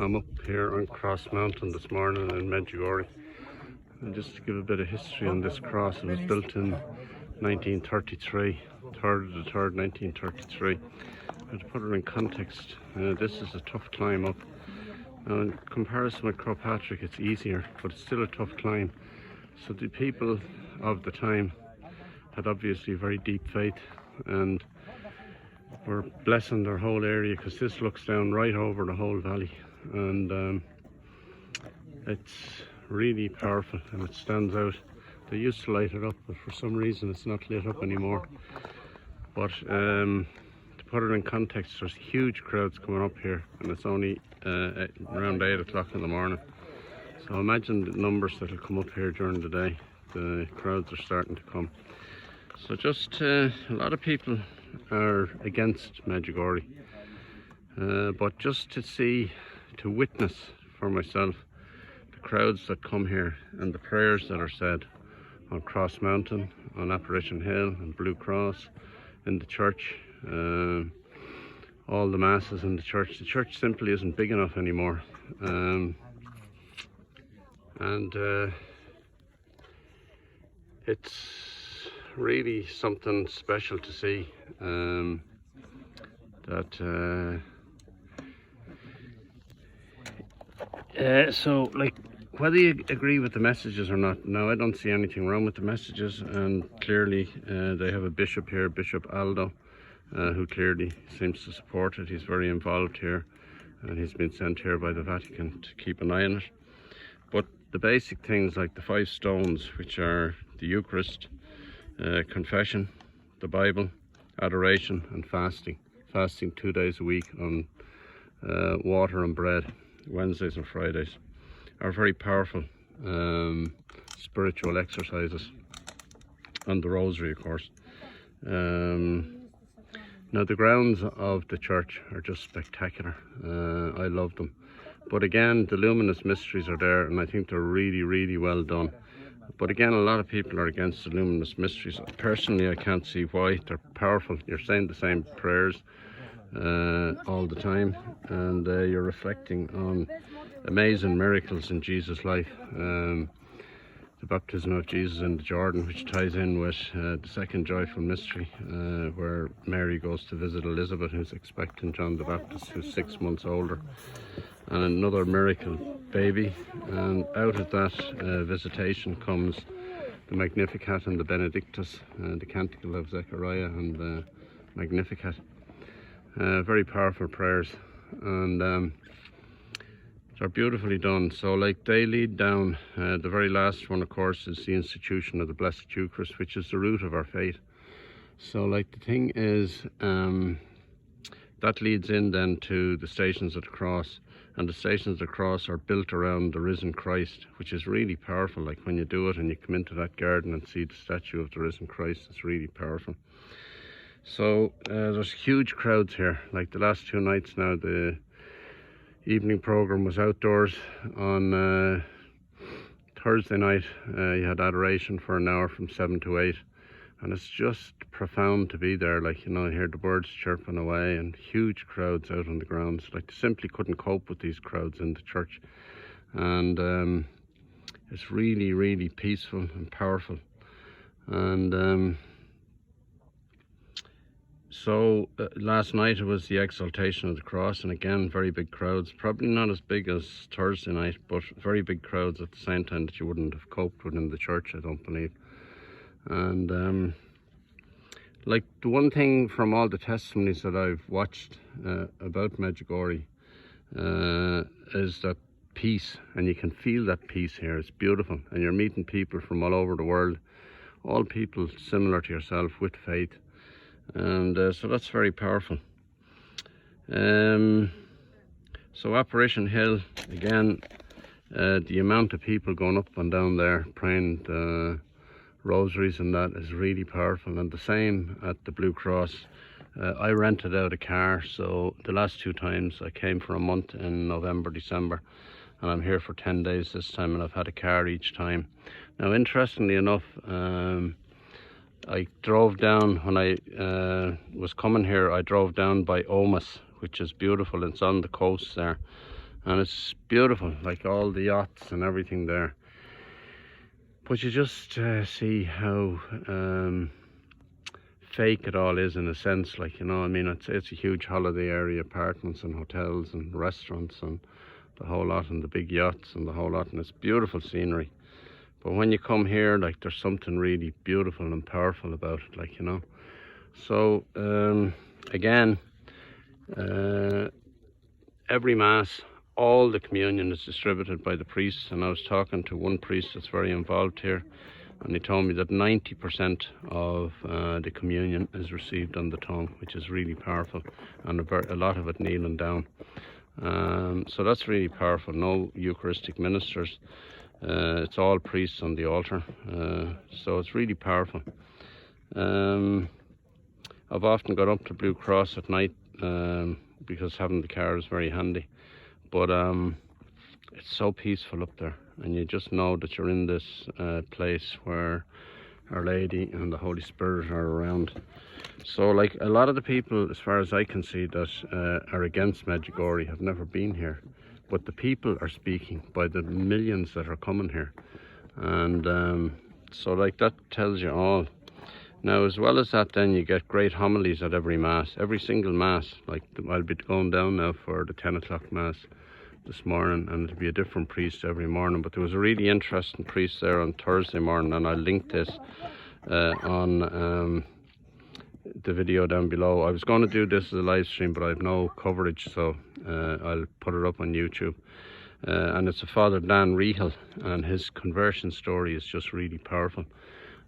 I'm up here on Cross Mountain this morning in Medugorje, and just to give a bit of history on this cross, it was built in 1933, 3rd of the 3rd, 1933. And to put it in context, this is a tough climb up. Now in comparison with Crowpatrick it's easier, but it's still a tough climb. So the people of the time had obviously very deep faith and were blessing their whole area, because this looks down right over the whole valley, and it's really powerful and it stands out. They used to light it up, but for some reason it's not lit up anymore. But to put it in context, there's huge crowds coming up here, and it's only around 8 o'clock in the morning. So imagine the numbers that will come up here during the day. The crowds are starting to come. So just a lot of people are against Medugorje, but just to witness for myself the crowds that come here and the prayers that are said on Cross Mountain, on Adoration Hill and Blue Cross, in the church, all the masses in the church. The church simply isn't big enough anymore, it's really something special to see. So like, whether you agree with the messages or not, now I don't see anything wrong with the messages, and clearly they have a bishop here, Bishop Aldo, who clearly seems to support it. He's very involved here, and he's been sent here by the Vatican to keep an eye on it. But the basic things like the 5 stones, which are the Eucharist, confession, the Bible, adoration and fasting. Fasting 2 days a week on water and bread, Wednesdays and Fridays, are very powerful spiritual exercises. And the rosary, of course. Now the grounds of the church are just spectacular. I love them. But again, the luminous mysteries are there, and I think they're really, really well done. But again, a lot of people are against the luminous mysteries. Personally, I can't see why. They're powerful. You're saying the same prayers all the time, and you're reflecting on amazing miracles in Jesus' life. The baptism of Jesus in the Jordan, which ties in with the second joyful mystery, where Mary goes to visit Elizabeth, who's expecting John the Baptist, who's 6 months older, and another miracle baby. And out of that visitation comes the Magnificat and the Benedictus, the Canticle of Zechariah and the Magnificat. Very powerful prayers, and they're beautifully done. So like, they lead down, the very last one of course is the institution of the Blessed Eucharist, which is the root of our faith. So like, the thing is, that leads in then to the Stations of the Cross, and the Stations of the Cross are built around the risen Christ, which is really powerful. Like, when you do it and you come into that garden and see the statue of the risen Christ, it's really powerful. So there's huge crowds here. Like the last 2 nights now, the evening program was outdoors. On Thursday night you had adoration for an hour from 7 to 8, and it's just profound to be there. Like, you know, hear the birds chirping away and huge crowds out on the grounds. Like, they simply couldn't cope with these crowds in the church, and it's really, really peaceful and powerful. And so last night it was the exaltation of the cross, and again, very big crowds. Probably not as big as Thursday night, but very big crowds at the same time that you wouldn't have coped with in the church, I don't believe. And like, the one thing from all the testimonies that I've watched about Medugorje is that peace, and you can feel that peace here. It's beautiful, and you're meeting people from all over the world, all people similar to yourself with faith. And so that's very powerful. So Adoration Hill, again, the amount of people going up and down there praying the rosaries and that is really powerful. And the same at the Blue Cross. I rented out a car, so the last 2 times I came for a month in November, December, and I'm here for 10 days this time, and I've had a car each time. Now, interestingly enough, I drove down, when I was coming here, I drove down by Omas, which is beautiful. It's on the coast there, and it's beautiful, like all the yachts and everything there. But you just see how fake it all is, in a sense, like, you know. I mean, it's a huge holiday area, apartments and hotels and restaurants and the whole lot, and the big yachts and the whole lot, and it's beautiful scenery. But when you come here, like, there's something really beautiful and powerful about it, like, you know. So again, every mass, all the communion is distributed by the priests, and I was talking to one priest that's very involved here, and he told me that 90% of the communion is received on the tongue, which is really powerful, and a lot of it kneeling down. So that's really powerful. No Eucharistic ministers. It's all priests on the altar. So it's really powerful. I've often got up to Blue Cross at night because having the car is very handy. But it's so peaceful up there, and you just know that you're in this place where Our Lady and the Holy Spirit are around. So, like, a lot of the people, as far as I can see, that are against Medugorje have never been here, but the people are speaking by the millions that are coming here. And so, like, that tells you all. Now, as well as that, then you get great homilies at every mass, every single mass. Like, I'll be going down now for the 10 o'clock mass this morning, and it'll be a different priest every morning. But there was a really interesting priest there on Thursday morning, and I'll link this on the video down below. I was going to do this as a live stream, but I have no coverage, so I'll put it up on YouTube. And it's a Father Dan Rehill, and his conversion story is just really powerful,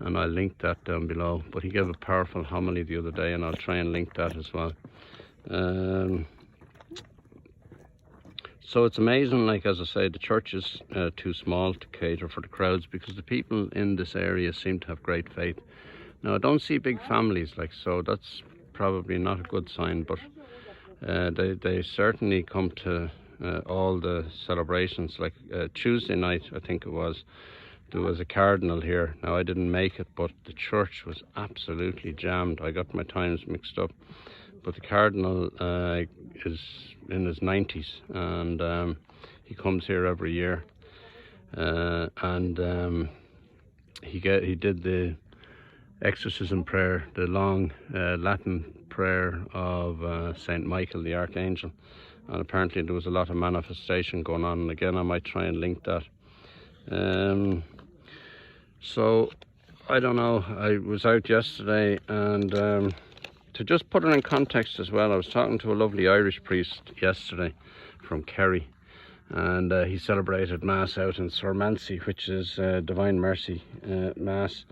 and I'll link that down below. But he gave a powerful homily the other day, and I'll try and link that as well. So it's amazing, like, as I say, the church is too small to cater for the crowds, because the people in this area seem to have great faith. Now, I don't see big families, like, so that's probably not a good sign, but they certainly come to all the celebrations. Like Tuesday night, I think it was, there was a cardinal here. Now, I didn't make it, but the church was absolutely jammed. I got my times mixed up. But the cardinal is in his 90s, and he comes here every year. He did the exorcism prayer, the long Latin prayer of Saint Michael the Archangel. And apparently there was a lot of manifestation going on. And again, I might try and link that. So, I don't know, I was out yesterday, and to just put it in context as well, I was talking to a lovely Irish priest yesterday from Kerry, and he celebrated Mass out in Sormancy, which is Divine Mercy Mass,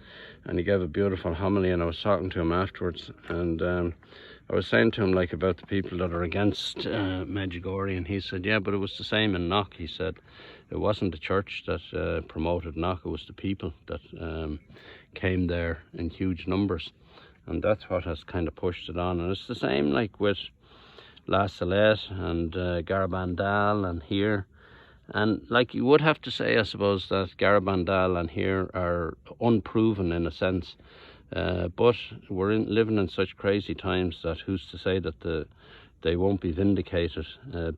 and he gave a beautiful homily, and I was talking to him afterwards, and I was saying to him, like, about the people that are against Medugorje, and he said, yeah, but it was the same in Knock. He said it wasn't the church that promoted Knock, it was the people that came there in huge numbers. And that's what has kind of pushed it on. And it's the same, like, with La Salette and Garabandal and here. And, like, you would have to say, I suppose, that Garabandal and here are unproven in a sense. But we're living in such crazy times that who's to say that they won't be vindicated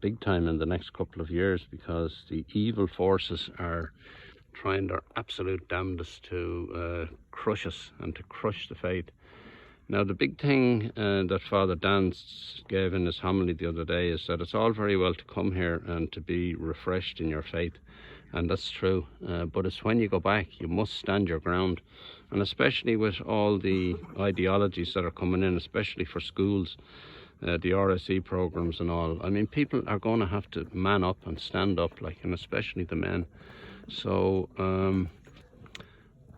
big time in the next couple of years, because the evil forces are trying their absolute damnedest to crush us and to crush the faith. Now, the big thing that Father Dan gave in his homily the other day is that it's all very well to come here and to be refreshed in your faith, and that's true, but it's when you go back, you must stand your ground. And especially with all the ideologies that are coming in, especially for schools, the RSE programs and all, I mean, people are going to have to man up and stand up, like, and especially the men. So,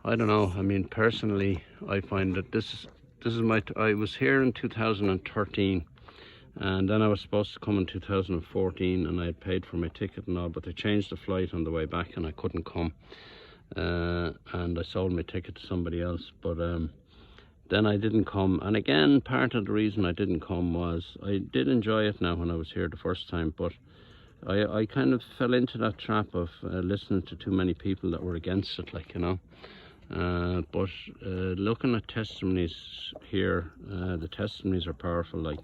I don't know, I mean, personally, I find that this is I was here in 2013, and then I was supposed to come in 2014, and I had paid for my ticket and all, but they changed the flight on the way back and I couldn't come, and I sold my ticket to somebody else. But then I didn't come, and again, part of the reason I didn't come was I did enjoy it now when I was here the first time, but I kind of fell into that trap of listening to too many people that were against it, like, you know. But looking at testimonies here, the testimonies are powerful. Like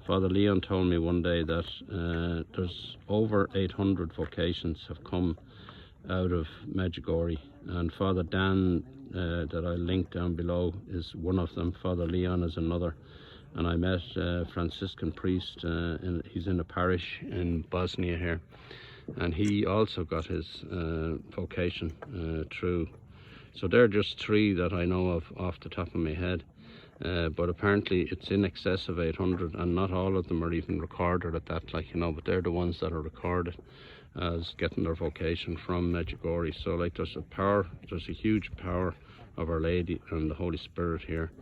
Father Leon told me one day that there's over 800 vocations have come out of Medugorje, and Father Dan that I linked down below is one of them. Father Leon is another. And I met a Franciscan priest, he's in a parish in Bosnia here, and he also got his vocation through. So they're just 3 that I know of off the top of my head. But apparently it's in excess of 800, and not all of them are even recorded at that, like, you know, but they're the ones that are recorded as getting their vocation from Medugorje. So like, there's a power, there's a huge power of Our Lady and the Holy Spirit here.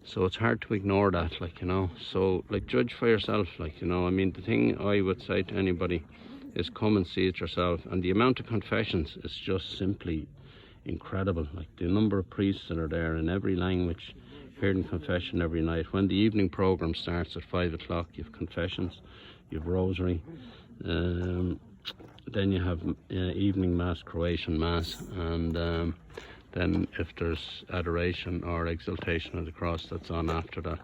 So it's hard to ignore that, like, you know. So like, judge for yourself, like, you know. I mean, the thing I would say to anybody is come and see it yourself. And the amount of confessions is just simply incredible. Like, the number of priests that are there in every language, hearing confession every night. When the evening program starts at 5 o'clock, you have confessions, you have rosary, then you have evening mass, Croatian mass, and then if there's adoration or exaltation of the cross, that's on after that.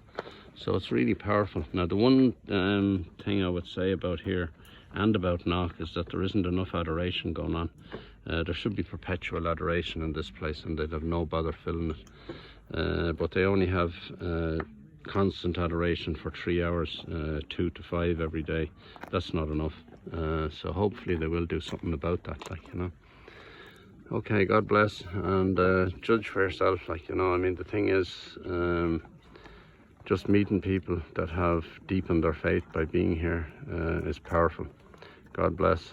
So it's really powerful. Now, the one thing I would say about here and about Knock is that there isn't enough adoration going on. There should be perpetual adoration in this place, and they'd have no bother filling it. But they only have constant adoration for 3 hours, 2 to 5 every day. That's not enough. So hopefully they will do something about that, like, you know. Okay, God bless, and judge for yourself, like, you know. I mean, the thing is, just meeting people that have deepened their faith by being here is powerful. God bless.